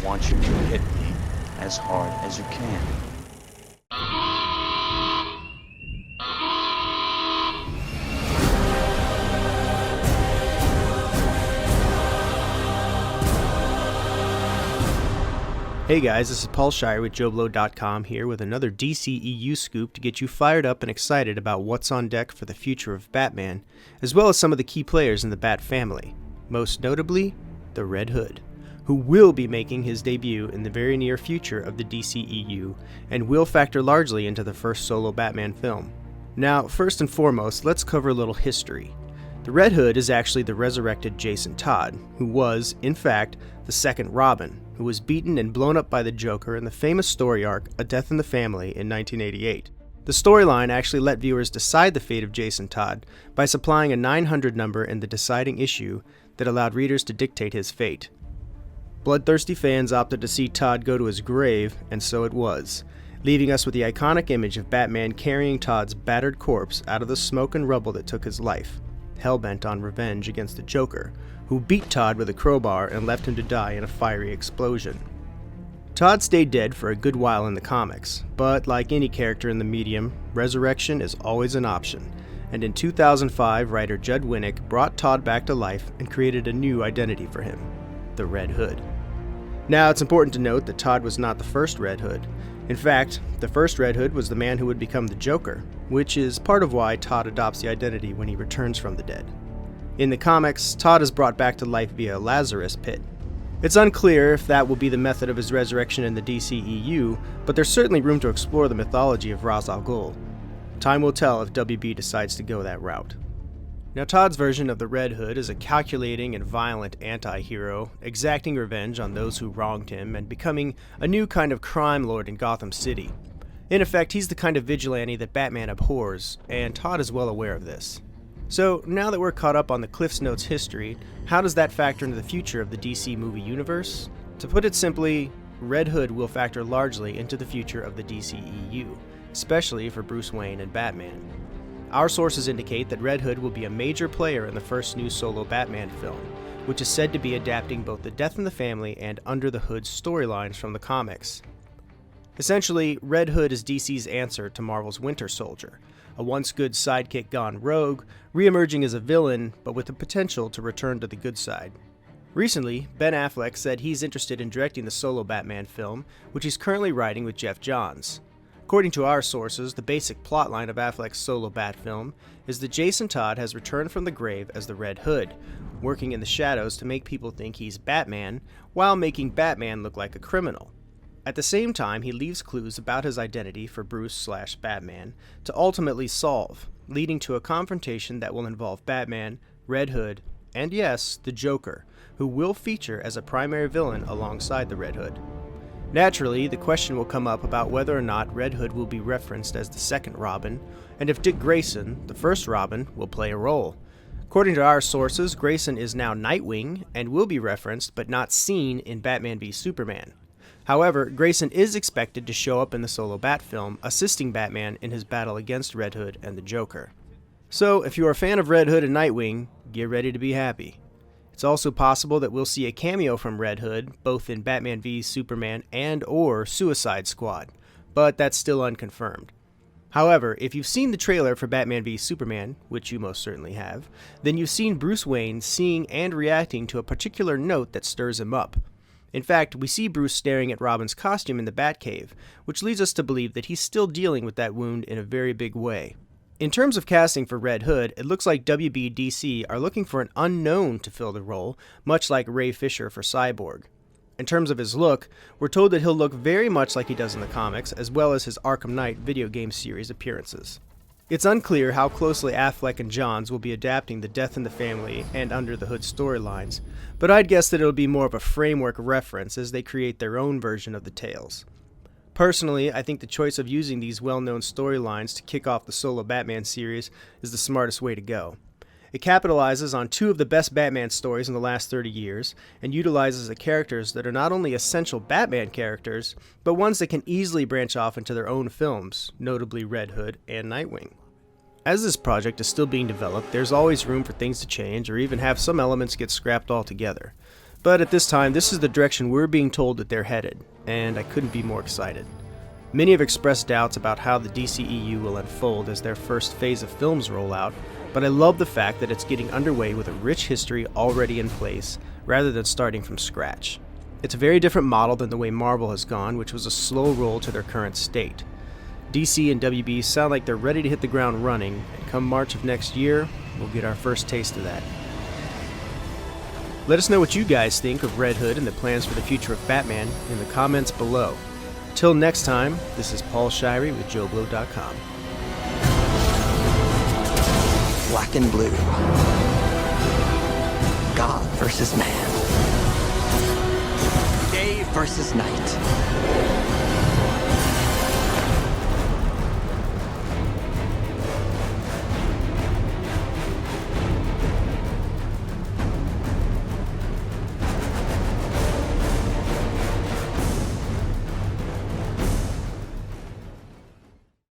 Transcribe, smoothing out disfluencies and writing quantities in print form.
want you to hit me as hard as you can. Hey guys, this is Paul Shirey with JoBlo.com here with another DCEU scoop to get you fired up and excited about what's on deck for the future of Batman, as well as some of the key players in the Bat family, most notably, the Red Hood, who will be making his debut in the very near future of the DCEU and will factor largely into the first solo Batman film. Now, first and foremost, let's cover a little history. The Red Hood is actually the resurrected Jason Todd, who was, in fact, the second Robin, who was beaten and blown up by the Joker in the famous story arc A Death in the Family in 1988. The storyline actually let viewers decide the fate of Jason Todd by supplying a 900 number in the deciding issue that allowed readers to dictate his fate. Bloodthirsty fans opted to see Todd go to his grave, and so it was, leaving us with the iconic image of Batman carrying Todd's battered corpse out of the smoke and rubble that took his life, hell-bent on revenge against the Joker, who beat Todd with a crowbar and left him to die in a fiery explosion. Todd stayed dead for a good while in the comics, but like any character in the medium, resurrection is always an option, and in 2005, writer Judd Winnick brought Todd back to life and created a new identity for him, the Red Hood. Now, it's important to note that Todd was not the first Red Hood. In fact, the first Red Hood was the man who would become the Joker, which is part of why Todd adopts the identity when he returns from the dead. In the comics, Todd is brought back to life via a Lazarus pit. It's unclear if that will be the method of his resurrection in the DCEU, but there's certainly room to explore the mythology of Ra's al Ghul. Time will tell if WB decides to go that route. Now, Todd's version of the Red Hood is a calculating and violent anti-hero, exacting revenge on those who wronged him and becoming a new kind of crime lord in Gotham City. In effect, he's the kind of vigilante that Batman abhors, and Todd is well aware of this. So, now that we're caught up on the Cliff's Notes history, how does that factor into the future of the DC movie universe? To put it simply, Red Hood will factor largely into the future of the DCEU, especially for Bruce Wayne and Batman. Our sources indicate that Red Hood will be a major player in the first new solo Batman film, which is said to be adapting both the Death in the Family and Under the Hood storylines from the comics. Essentially, Red Hood is DC's answer to Marvel's Winter Soldier, a once good sidekick gone rogue, re-emerging as a villain, but with the potential to return to the good side. Recently, Ben Affleck said he's interested in directing the solo Batman film, which he's currently writing with Geoff Johns. According to our sources, the basic plotline of Affleck's solo Bat film is that Jason Todd has returned from the grave as the Red Hood, working in the shadows to make people think he's Batman, while making Batman look like a criminal. At the same time, he leaves clues about his identity for Bruce/Batman to ultimately solve, leading to a confrontation that will involve Batman, Red Hood, and yes, the Joker, who will feature as a primary villain alongside the Red Hood. Naturally, the question will come up about whether or not Red Hood will be referenced as the second Robin, and if Dick Grayson, the first Robin, will play a role. According to our sources, Grayson is now Nightwing and will be referenced but not seen in Batman v Superman. However, Grayson is expected to show up in the solo Bat film, assisting Batman in his battle against Red Hood and the Joker. So, if you're a fan of Red Hood and Nightwing, get ready to be happy. It's also possible that we'll see a cameo from Red Hood, both in Batman v Superman and/or Suicide Squad, but that's still unconfirmed. However, if you've seen the trailer for Batman v Superman, which you most certainly have, then you've seen Bruce Wayne seeing and reacting to a particular note that stirs him up. In fact, we see Bruce staring at Robin's costume in the Batcave, which leads us to believe that he's still dealing with that wound in a very big way. In terms of casting for Red Hood, it looks like WB/DC are looking for an unknown to fill the role, much like Ray Fisher for Cyborg. In terms of his look, we're told that he'll look very much like he does in the comics, as well as his Arkham Knight video game series appearances. It's unclear how closely Affleck and Johns will be adapting the Death in the Family and Under the Hood storylines, but I'd guess that it'll be more of a framework reference as they create their own version of the tales. Personally, I think the choice of using these well-known storylines to kick off the solo Batman series is the smartest way to go. It capitalizes on two of the best Batman stories in the last 30 years, and utilizes the characters that are not only essential Batman characters, but ones that can easily branch off into their own films, notably Red Hood and Nightwing. As this project is still being developed, there's always room for things to change or even have some elements get scrapped altogether. But at this time, this is the direction we're being told that they're headed, and I couldn't be more excited. Many have expressed doubts about how the DCEU will unfold as their first phase of films roll out, but I love the fact that it's getting underway with a rich history already in place, rather than starting from scratch. It's a very different model than the way Marvel has gone, which was a slow roll to their current state. DC and WB sound like they're ready to hit the ground running, and come March of next year, we'll get our first taste of that. Let us know what you guys think of Red Hood and the plans for the future of Batman in the comments below. Till next time, this is Paul Shirey with JoBlo.com. Black and blue. God versus man. Day versus night.